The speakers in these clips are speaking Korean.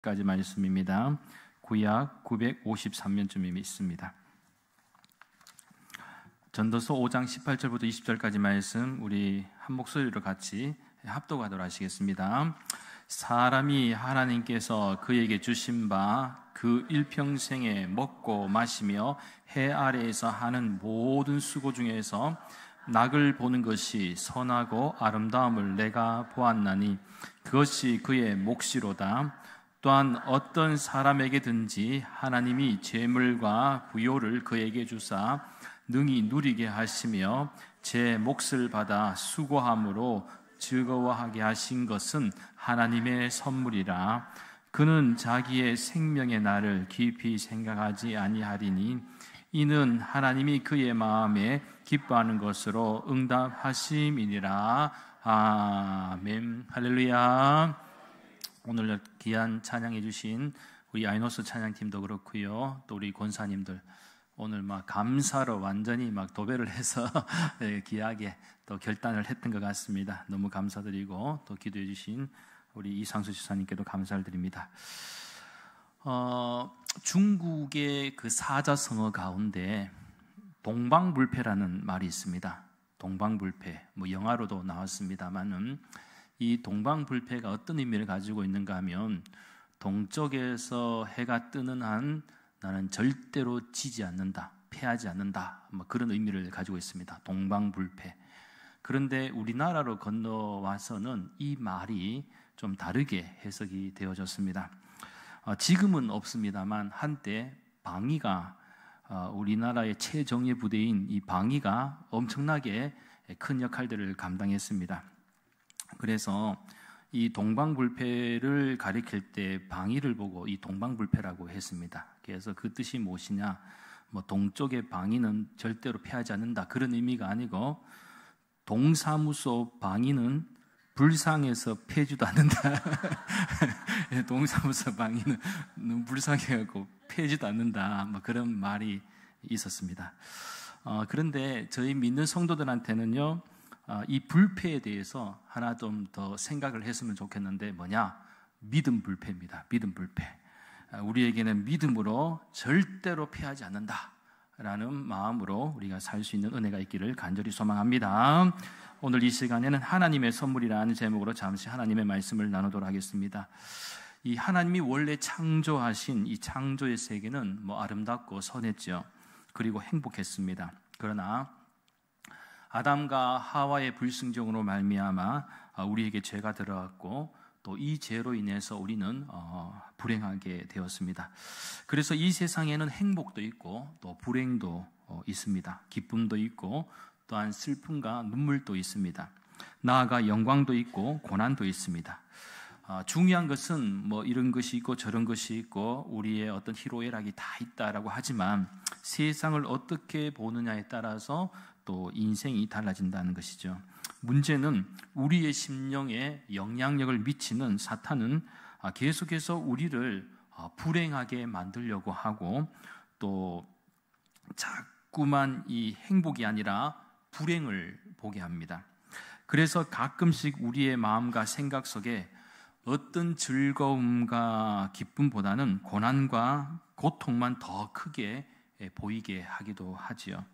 까지 말씀입니다. 구약 953면쯤이 있습니다. 전도서 5장 18절부터 20절까지 말씀 우리 한 목소리로 같이 합독하도록 하시겠습니다. 사람이 하나님께서 그에게 주신 바 그 일평생에 먹고 마시며 해 아래에서 하는 모든 수고 중에서 낙을 보는 것이 선하고 아름다움을 내가 보았나니 그것이 그의 몫이로다. 또한 어떤 사람에게든지 하나님이 재물과 부요를 그에게 주사 능히 누리게 하시며 제 몫을 받아 수고함으로 즐거워하게 하신 것은 하나님의 선물이라. 그는 자기의 생명의 날을 깊이 생각하지 아니하리니 이는 하나님이 그의 마음에 기뻐하는 것으로 응답하심이니라. 아멘. 할렐루야. 오늘 귀한 찬양해 주신 우리 아이노스 찬양팀도 그렇고요, 또 우리 권사님들 오늘 막 감사로 완전히 막 도배를 해서 귀하게 또 결단을 했던 것 같습니다. 너무 감사드리고 또 기도해 주신 우리 이상수 지사님께도 감사를 드립니다. 중국의 그 사자성어 가운데 동방불패라는 말이 있습니다. 동방불패, 뭐 영화로도 나왔습니다만은 이 동방불패가 어떤 의미를 가지고 있는가 하면 동쪽에서 해가 뜨는 한 나는 절대로 지지 않는다, 패하지 않는다, 뭐 그런 의미를 가지고 있습니다. 동방불패. 그런데 우리나라로 건너와서는 이 말이 좀 다르게 해석이 되어졌습니다. 지금은 없습니다만 한때 방위가 우리나라의 최정예 부대인 이 방위가 엄청나게 큰 역할들을 감당했습니다. 그래서 이 동방불패를 가리킬 때 방위를 보고 이 동방불패라고 했습니다. 그래서 그 뜻이 무엇이냐, 뭐 동쪽의 방위는 절대로 패하지 않는다, 그런 의미가 아니고 동사무소 방위는 불쌍해서 패지도 않는다. 동사무소 방위는 너무 불쌍해갖고 패지도 않는다, 뭐 그런 말이 있었습니다. 그런데 저희 믿는 성도들한테는요, 이 불패에 대해서 하나 좀 더 생각을 했으면 좋겠는데 뭐냐? 믿음 불패입니다. 믿음 불패. 우리에게는 믿음으로 절대로 패하지 않는다라는 마음으로 우리가 살 수 있는 은혜가 있기를 간절히 소망합니다. 오늘 이 시간에는 하나님의 선물이라는 제목으로 잠시 하나님의 말씀을 나누도록 하겠습니다. 이 하나님이 원래 창조하신 이 창조의 세계는 뭐 아름답고 선했죠. 그리고 행복했습니다. 그러나 아담과 하와의 불순종으로 말미암아 우리에게 죄가 들어왔고 또 이 죄로 인해서 우리는 불행하게 되었습니다. 그래서 이 세상에는 행복도 있고 또 불행도 있습니다. 기쁨도 있고 또한 슬픔과 눈물도 있습니다. 나아가 영광도 있고 고난도 있습니다. 중요한 것은 뭐 이런 것이 있고 저런 것이 있고 우리의 어떤 희로애락이 다 있다라고 하지만 세상을 어떻게 보느냐에 따라서 또 인생이 달라진다는 것이죠. 문제는 우리의 심령에 영향력을 미치는 사탄은 계속해서 우리를 불행하게 만들려고 하고 또 자꾸만 이 행복이 아니라 불행을 보게 합니다. 그래서 가끔씩 우리의 마음과 생각 속에 어떤 즐거움과 기쁨보다는 고난과 고통만 더 크게 보이게 하기도 하지요.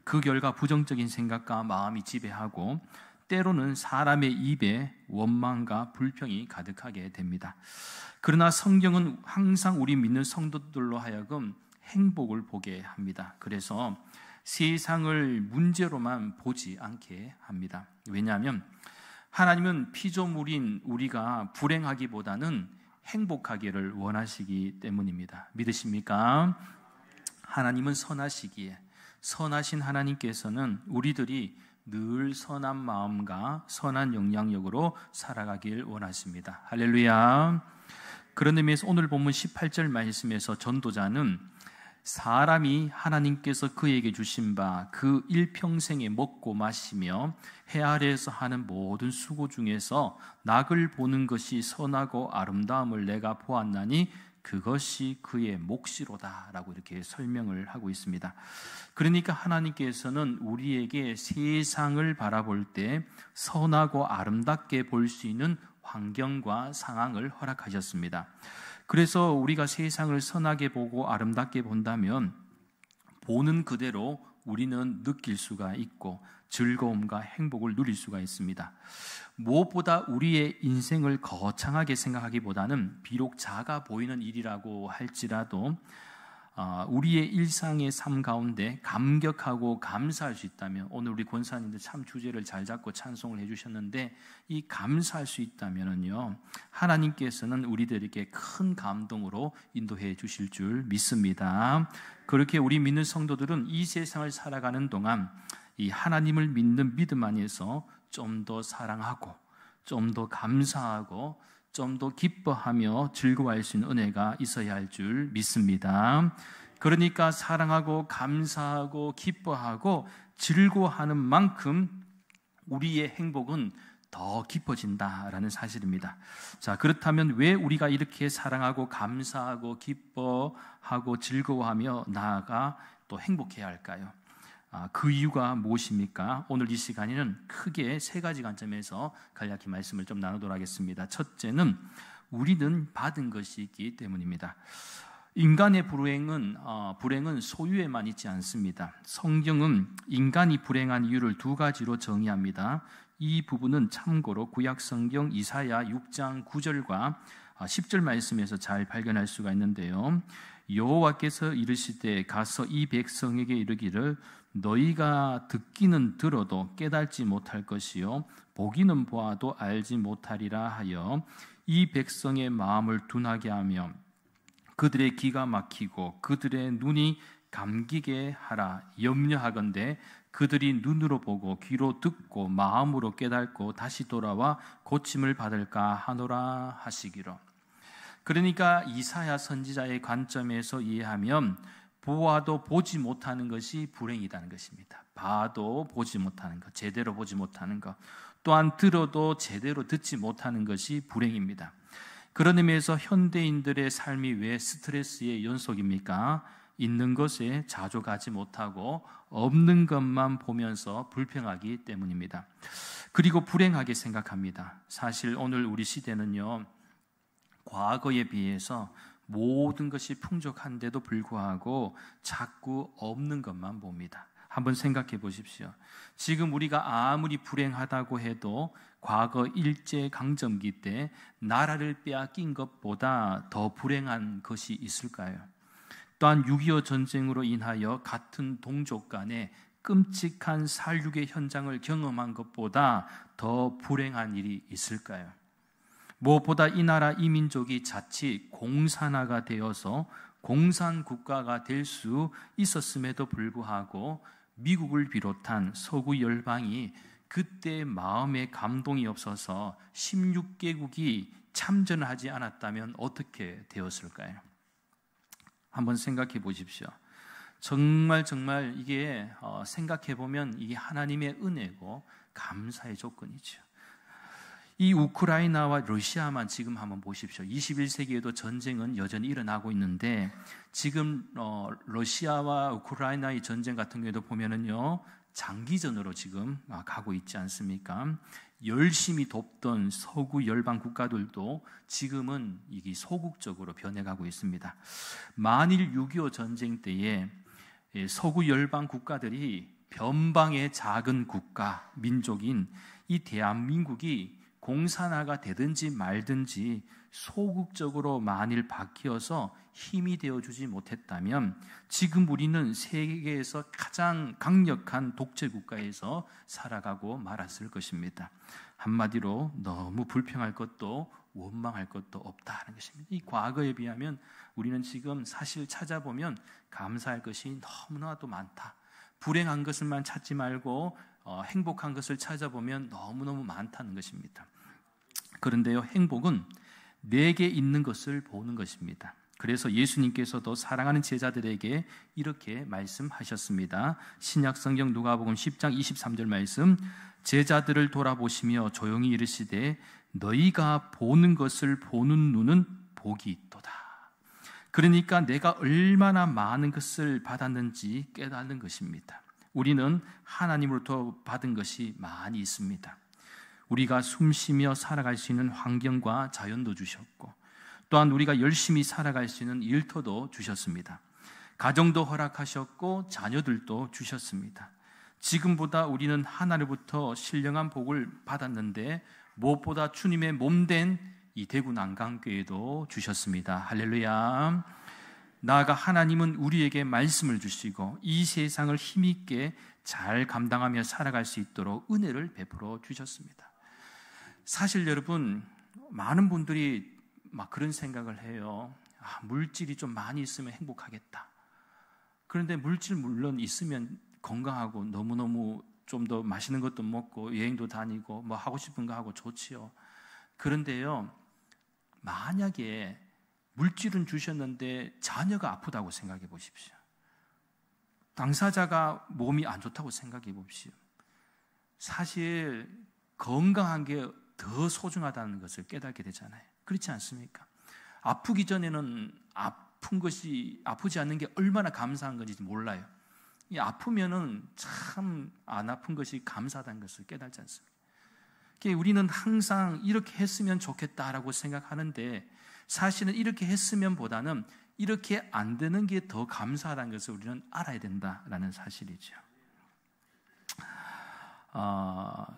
그 결과 부정적인 생각과 마음이 지배하고 때로는 사람의 입에 원망과 불평이 가득하게 됩니다. 그러나 성경은 항상 우리 믿는 성도들로 하여금 행복을 보게 합니다. 그래서 세상을 문제로만 보지 않게 합니다. 왜냐하면 하나님은 피조물인 우리가 불행하기보다는 행복하기를 원하시기 때문입니다. 믿으십니까? 하나님은 선하시기에 선하신 하나님께서는 우리들이 늘 선한 마음과 선한 영향력으로 살아가길 원하십니다. 할렐루야. 그런 의미에서 오늘 본문 18절 말씀에서 전도자는 사람이 하나님께서 그에게 주신 바 그 일평생에 먹고 마시며 해 아래에서 하는 모든 수고 중에서 낙을 보는 것이 선하고 아름다움을 내가 보았나니 그것이 그의 몫이로다 라고 이렇게 설명을 하고 있습니다. 그러니까 하나님께서는 우리에게 세상을 바라볼 때 선하고 아름답게 볼 수 있는 환경과 상황을 허락하셨습니다. 그래서 우리가 세상을 선하게 보고 아름답게 본다면 보는 그대로 우리는 느낄 수가 있고 즐거움과 행복을 누릴 수가 있습니다. 무엇보다 우리의 인생을 거창하게 생각하기보다는 비록 작아 보이는 일이라고 할지라도 우리의 일상의 삶 가운데 감격하고 감사할 수 있다면, 오늘 우리 권사님들 참 주제를 잘 잡고 찬송을 해주셨는데, 이 감사할 수 있다면은요, 하나님께서는 우리들에게 큰 감동으로 인도해 주실 줄 믿습니다. 그렇게 우리 믿는 성도들은 이 세상을 살아가는 동안 이 하나님을 믿는 믿음 안에서 좀 더 사랑하고 좀 더 감사하고 좀 더 기뻐하며 즐거워할 수 있는 은혜가 있어야 할 줄 믿습니다. 그러니까 사랑하고 감사하고 기뻐하고 즐거워하는 만큼 우리의 행복은 더 깊어진다라는 사실입니다. 자, 그렇다면 왜 우리가 이렇게 사랑하고 감사하고 기뻐하고 즐거워하며 나아가 또 행복해야 할까요? 그 이유가 무엇입니까? 오늘 이 시간에는 크게 세 가지 관점에서 간략히 말씀을 좀 나누도록 하겠습니다. 첫째는 우리는 받은 것이 있기 때문입니다. 인간의 불행은 소유에만 있지 않습니다. 성경은 인간이 불행한 이유를 두 가지로 정의합니다. 이 부분은 참고로 구약성경 이사야 6장 9절과 10절 말씀에서 잘 발견할 수가 있는데요. 여호와께서 이르시되 가서 이 백성에게 이르기를 너희가 듣기는 들어도 깨달지 못할 것이요 보기는 보아도 알지 못하리라 하여 이 백성의 마음을 둔하게 하며 그들의 귀가 막히고 그들의 눈이 감기게 하라. 염려하건대 그들이 눈으로 보고 귀로 듣고 마음으로 깨닫고 다시 돌아와 고침을 받을까 하노라 하시기로. 그러니까 이사야 선지자의 관점에서 이해하면 보아도 보지 못하는 것이 불행이라는 것입니다. 봐도 보지 못하는 것, 제대로 보지 못하는 것, 또한 들어도 제대로 듣지 못하는 것이 불행입니다. 그런 의미에서 현대인들의 삶이 왜 스트레스의 연속입니까? 있는 것에 자족하지 못하고 없는 것만 보면서 불평하기 때문입니다. 그리고 불행하게 생각합니다. 사실 오늘 우리 시대는요, 과거에 비해서 모든 것이 풍족한데도 불구하고 자꾸 없는 것만 봅니다. 한번 생각해 보십시오. 지금 우리가 아무리 불행하다고 해도 과거 일제강점기 때 나라를 빼앗긴 것보다 더 불행한 것이 있을까요? 또한 6.25 전쟁으로 인하여 같은 동족 간에 끔찍한 살육의 현장을 경험한 것보다 더 불행한 일이 있을까요? 무엇보다 이 나라 이 민족이 자칫 공산화가 되어서 공산국가가 될 수 있었음에도 불구하고 미국을 비롯한 서구 열방이 그때 마음에 감동이 없어서 16개국이 참전을 하지 않았다면 어떻게 되었을까요? 한번 생각해 보십시오. 정말 이게 생각해 보면 이게 하나님의 은혜고 감사의 조건이죠. 이 우크라이나와 러시아만 지금 한번 보십시오. 21세기에도 전쟁은 여전히 일어나고 있는데 지금 러시아와 우크라이나의 전쟁 같은 경우에도 보면은요, 장기전으로 지금 가고 있지 않습니까? 열심히 돕던 서구 열방 국가들도 지금은 이게 소국적으로 변해가고 있습니다. 만일 6.25 전쟁 때에 서구 열방 국가들이 변방의 작은 국가, 민족인 이 대한민국이 공산화가 되든지 말든지 소극적으로 만일 바뀌어서 힘이 되어주지 못했다면 지금 우리는 세계에서 가장 강력한 독재 국가에서 살아가고 말았을 것입니다. 한마디로 너무 불평할 것도 원망할 것도 없다는 것입니다. 이 과거에 비하면 우리는 지금 사실 찾아보면 감사할 것이 너무나도 많다. 불행한 것을만 찾지 말고 행복한 것을 찾아보면 너무너무 많다는 것입니다. 그런데요, 행복은 내게 있는 것을 보는 것입니다. 그래서 예수님께서도 사랑하는 제자들에게 이렇게 말씀하셨습니다. 신약성경 누가복음 10장 23절 말씀, 제자들을 돌아보시며 조용히 이르시되 너희가 보는 것을 보는 눈은 복이 있도다. 그러니까 내가 얼마나 많은 것을 받았는지 깨닫는 것입니다. 우리는 하나님으로부터 받은 것이 많이 있습니다. 우리가 숨쉬며 살아갈 수 있는 환경과 자연도 주셨고, 또한 우리가 열심히 살아갈 수 있는 일터도 주셨습니다. 가정도 허락하셨고 자녀들도 주셨습니다. 지금보다 우리는 하나님부터 신령한 복을 받았는데 무엇보다 주님의 몸된 이 대구 난강교회도 주셨습니다. 할렐루야. 나아가 하나님은 우리에게 말씀을 주시고 이 세상을 힘있게 잘 감당하며 살아갈 수 있도록 은혜를 베풀어 주셨습니다. 사실 여러분, 많은 분들이 막 그런 생각을 해요. 물질이 좀 많이 있으면 행복하겠다. 그런데 물질 물론 있으면 건강하고 너무너무 좀 더 맛있는 것도 먹고 여행도 다니고 뭐 하고 싶은 거 하고 좋지요. 그런데요, 만약에 물질은 주셨는데 자녀가 아프다고 생각해 보십시오. 당사자가 몸이 안 좋다고 생각해 보십시오. 사실 건강한 게 더 소중하다는 것을 깨닫게 되잖아요. 그렇지 않습니까? 아프기 전에는 아프지 않는 게 얼마나 감사한 건지 몰라요. 아프면은 참 안 아픈 것이 감사하다는 것을 깨닫지 않습니까? 우리는 항상 이렇게 했으면 좋겠다라고 생각하는데 사실은 이렇게 했으면 보다는 이렇게 안 되는 게 더 감사하다는 것을 우리는 알아야 된다라는 사실이죠.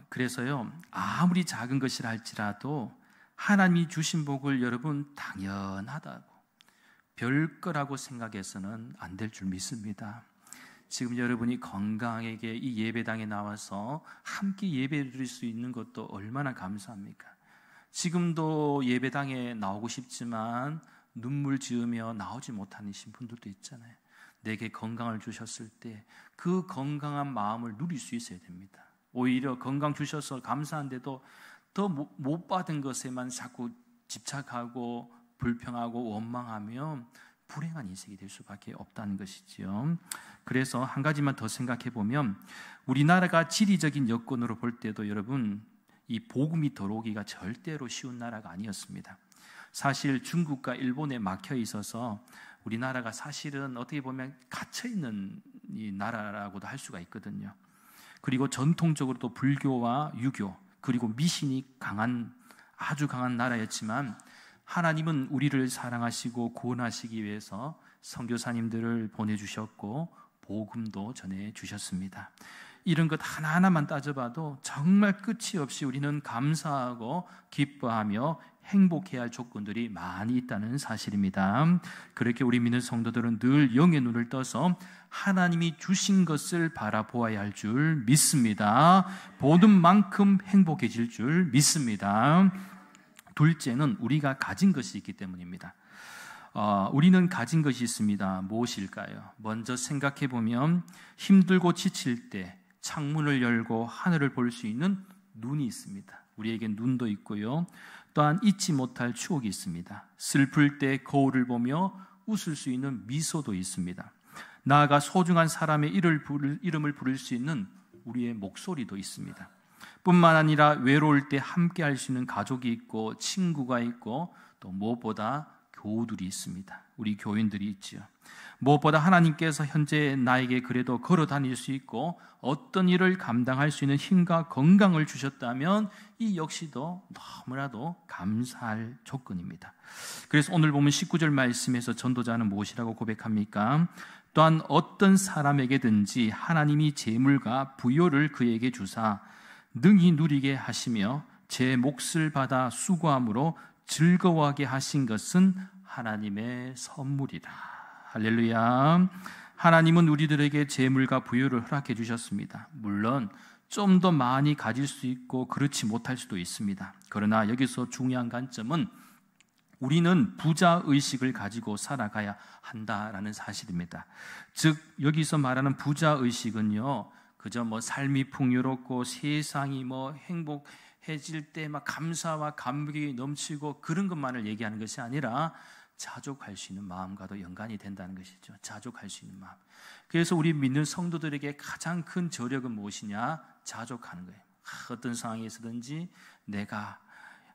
그래서요, 아무리 작은 것이라 할지라도 하나님이 주신 복을 여러분 당연하다고 별거라고 생각해서는 안 될 줄 믿습니다. 지금 여러분이 건강하게 이 예배당에 나와서 함께 예배 드릴 수 있는 것도 얼마나 감사합니까? 지금도 예배당에 나오고 싶지만 눈물 지으며 나오지 못하는 분들도 있잖아요. 내게 건강을 주셨을 때 그 건강한 마음을 누릴 수 있어야 됩니다. 오히려 건강 주셔서 감사한데도 더 못 받은 것에만 자꾸 집착하고 불평하고 원망하면 불행한 인생이 될 수밖에 없다는 것이지요. 그래서 한 가지만 더 생각해 보면 우리나라가 지리적인 여건으로 볼 때도 여러분 이 복음이 들어오기가 절대로 쉬운 나라가 아니었습니다. 사실 중국과 일본에 막혀 있어서 우리나라가 사실은 어떻게 보면 갇혀 있는 이 나라라고도 할 수가 있거든요. 그리고 전통적으로도 불교와 유교 그리고 미신이 아주 강한 나라였지만 하나님은 우리를 사랑하시고 구원하시기 위해서 선교사님들을 보내주셨고 복음도 전해주셨습니다. 이런 것 하나하나만 따져봐도 정말 끝이 없이 우리는 감사하고 기뻐하며 행복해야 할 조건들이 많이 있다는 사실입니다. 그렇게 우리 믿는 성도들은 늘 영의 눈을 떠서 하나님이 주신 것을 바라보아야 할 줄 믿습니다. 보는 만큼 행복해질 줄 믿습니다. 둘째는 우리가 가진 것이 있기 때문입니다. 우리는 가진 것이 있습니다. 무엇일까요? 먼저 생각해 보면 힘들고 지칠 때 창문을 열고 하늘을 볼 수 있는 눈이 있습니다. 우리에겐 눈도 있고요. 또한 잊지 못할 추억이 있습니다. 슬플 때 거울을 보며 웃을 수 있는 미소도 있습니다. 나아가 소중한 사람의 이름을 부를 수 있는 우리의 목소리도 있습니다. 뿐만 아니라 외로울 때 함께 할 수 있는 가족이 있고 친구가 있고 또 무엇보다 교우들이 있습니다. 우리 교인들이 있지요. 무엇보다 하나님께서 현재 나에게 그래도 걸어 다닐 수 있고 어떤 일을 감당할 수 있는 힘과 건강을 주셨다면 이 역시도 너무나도 감사할 조건입니다. 그래서 오늘 보면 19절 말씀에서 전도자는 무엇이라고 고백합니까? 또한 어떤 사람에게든지 하나님이 재물과 부요를 그에게 주사 능히 누리게 하시며 제 몫을 받아 수고함으로 즐거워하게 하신 것은 하나님의 선물이라. 할렐루야. 하나님은 우리들에게 재물과 부유를 허락해 주셨습니다. 물론 좀 더 많이 가질 수 있고 그렇지 못할 수도 있습니다. 그러나 여기서 중요한 관점은 우리는 부자 의식을 가지고 살아가야 한다라는 사실입니다. 즉 여기서 말하는 부자 의식은요, 그저 삶이 풍요롭고 세상이 행복해질 때 감사와 감격이 넘치고 그런 것만을 얘기하는 것이 아니라 자족할 수 있는 마음과도 연관이 된다는 것이죠. 자족할 수 있는 마음. 그래서 우리 믿는 성도들에게 가장 큰 저력은 무엇이냐? 자족하는 거예요. 어떤 상황에서든지 내가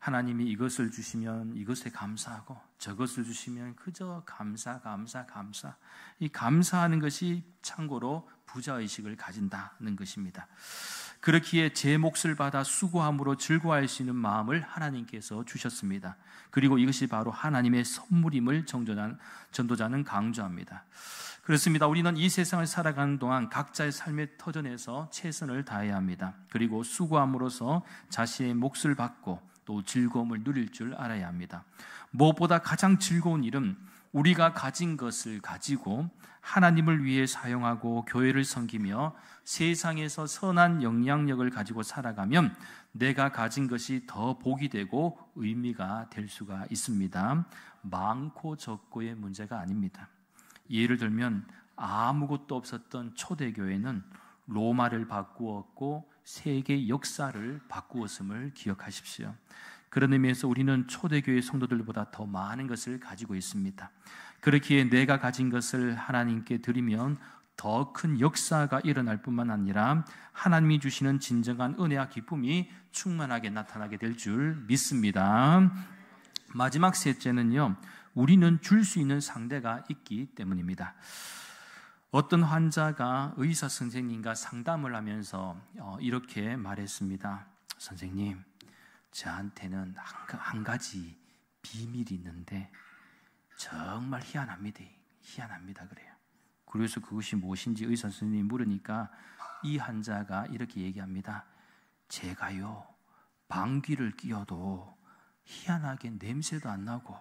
하나님이 이것을 주시면 이것에 감사하고 저것을 주시면 그저 감사. 이 감사하는 것이 참고로 부자의식을 가진다는 것입니다. 그렇기에 제 몫을 받아 수고함으로 즐거워할 수 있는 마음을 하나님께서 주셨습니다. 그리고 이것이 바로 하나님의 선물임을 전도자는 강조합니다. 그렇습니다. 우리는 이 세상을 살아가는 동안 각자의 삶의 터전에서 최선을 다해야 합니다. 그리고 수고함으로써 자신의 몫을 받고 또 즐거움을 누릴 줄 알아야 합니다. 무엇보다 가장 즐거운 일은 우리가 가진 것을 가지고 하나님을 위해 사용하고 교회를 섬기며 세상에서 선한 영향력을 가지고 살아가면 내가 가진 것이 더 복이 되고 의미가 될 수가 있습니다. 많고 적고의 문제가 아닙니다. 예를 들면 아무것도 없었던 초대교회는 로마를 바꾸었고 세계 역사를 바꾸었음을 기억하십시오. 그런 의미에서 우리는 초대교회 성도들보다 더 많은 것을 가지고 있습니다. 그렇기에 내가 가진 것을 하나님께 드리면 더 큰 역사가 일어날 뿐만 아니라 하나님이 주시는 진정한 은혜와 기쁨이 충만하게 나타나게 될 줄 믿습니다. 마지막 셋째는요, 우리는 줄 수 있는 상대가 있기 때문입니다. 어떤 환자가 의사 선생님과 상담을 하면서 이렇게 말했습니다. 선생님, 저한테는 한 가지 비밀이 있는데 정말 희한합니다 그래요. 그래서 그것이 무엇인지 의사 선생님이 물으니까 이 환자가 이렇게 얘기합니다. 제가요, 방귀를 뀌어도 희한하게 냄새도 안 나고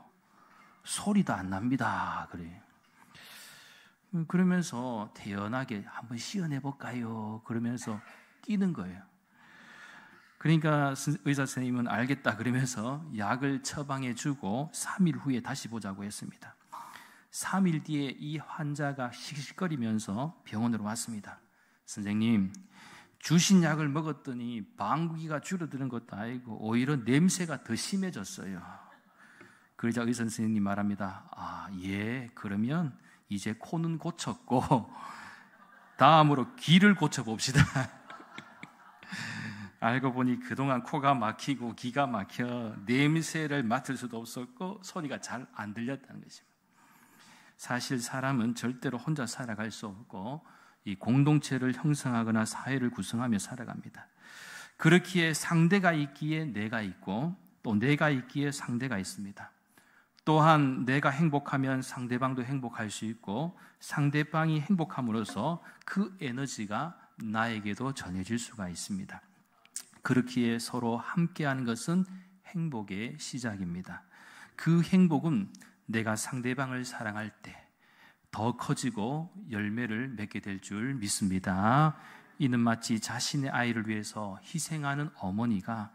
소리도 안 납니다 그래요. 그러면서 태연하게 한번 시연해볼까요? 그러면서 끼는 거예요. 그러니까 의사 선생님은 알겠다 그러면서 약을 처방해주고 3일 후에 다시 보자고 했습니다. 3일 뒤에 이 환자가 씩씩거리면서 병원으로 왔습니다. 선생님, 주신 약을 먹었더니 방귀가 줄어드는 것도 아니고 오히려 냄새가 더 심해졌어요. 그러자 의사 선생님이 말합니다. 예, 그러면 이제 코는 고쳤고 다음으로 귀를 고쳐봅시다. 알고 보니 그동안 코가 막히고 기가 막혀 냄새를 맡을 수도 없었고 소리가 잘 안 들렸다는 것입니다. 사실 사람은 절대로 혼자 살아갈 수 없고 이 공동체를 형성하거나 사회를 구성하며 살아갑니다. 그렇기에 상대가 있기에 내가 있고 또 내가 있기에 상대가 있습니다. 또한 내가 행복하면 상대방도 행복할 수 있고 상대방이 행복함으로써 그 에너지가 나에게도 전해질 수가 있습니다. 그렇기에 서로 함께하는 것은 행복의 시작입니다. 그 행복은 내가 상대방을 사랑할 때 더 커지고 열매를 맺게 될 줄 믿습니다. 이는 마치 자신의 아이를 위해서 희생하는 어머니가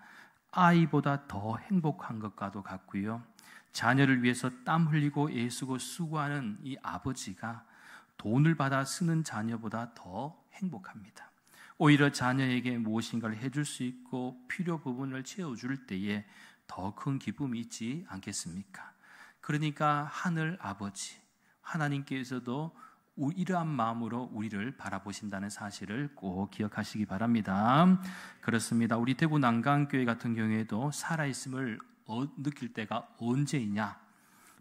아이보다 더 행복한 것과도 같고요. 자녀를 위해서 땀 흘리고 애쓰고 수고하는 이 아버지가 돈을 받아 쓰는 자녀보다 더 행복합니다. 오히려 자녀에게 무엇인가를 해줄 수 있고 필요 부분을 채워줄 때에 더 큰 기쁨이 있지 않겠습니까? 그러니까 하늘 아버지, 하나님께서도 이러한 마음으로 우리를 바라보신다는 사실을 꼭 기억하시기 바랍니다. 그렇습니다. 우리 대구 난강교회 같은 경우에도 살아있음을 느낄 때가 언제이냐?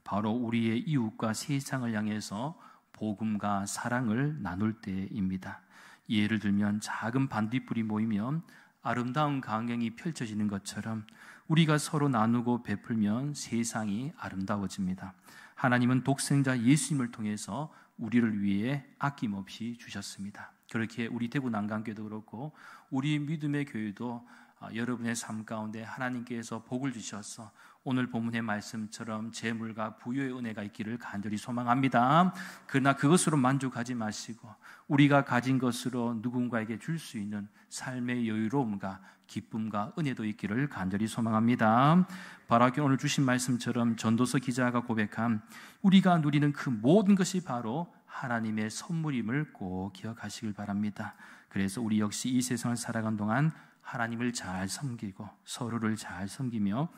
바로 우리의 이웃과 세상을 향해서 복음과 사랑을 나눌 때입니다. 예를 들면 작은 반딧불이 모이면 아름다운 광경이 펼쳐지는 것처럼 우리가 서로 나누고 베풀면 세상이 아름다워집니다. 하나님은 독생자 예수님을 통해서 우리를 위해 아낌없이 주셨습니다. 그렇게 우리 대구 난강교회도 그렇고 우리 믿음의 교회도 여러분의 삶 가운데 하나님께서 복을 주셔서 오늘 본문의 말씀처럼 재물과 부유의 은혜가 있기를 간절히 소망합니다. 그러나 그것으로 만족하지 마시고 우리가 가진 것으로 누군가에게 줄 수 있는 삶의 여유로움과 기쁨과 은혜도 있기를 간절히 소망합니다. 바로 오늘 주신 말씀처럼 전도서 기자가 고백한 우리가 누리는 그 모든 것이 바로 하나님의 선물임을 꼭 기억하시길 바랍니다. 그래서 우리 역시 이 세상을 살아간 동안 하나님을 잘 섬기고 서로를 잘 섬기며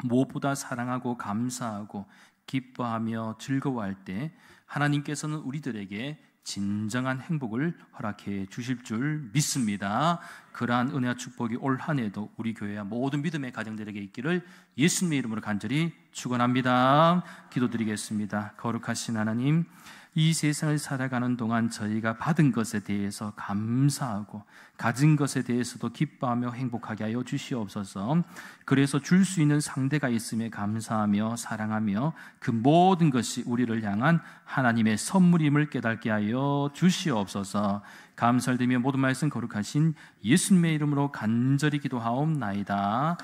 무엇보다 사랑하고 감사하고 기뻐하며 즐거워할 때 하나님께서는 우리들에게 진정한 행복을 허락해 주실 줄 믿습니다. 그러한 은혜와 축복이 올 한 해도 우리 교회와 모든 믿음의 가정들에게 있기를 예수님의 이름으로 간절히 축원합니다. 기도드리겠습니다. 거룩하신 하나님, 이 세상을 살아가는 동안 저희가 받은 것에 대해서 감사하고 가진 것에 대해서도 기뻐하며 행복하게 하여 주시옵소서. 그래서 줄 수 있는 상대가 있음에 감사하며 사랑하며 그 모든 것이 우리를 향한 하나님의 선물임을 깨닫게 하여 주시옵소서. 감사를 드리며 모든 말씀 거룩하신 예수님의 이름으로 간절히 기도하옵나이다.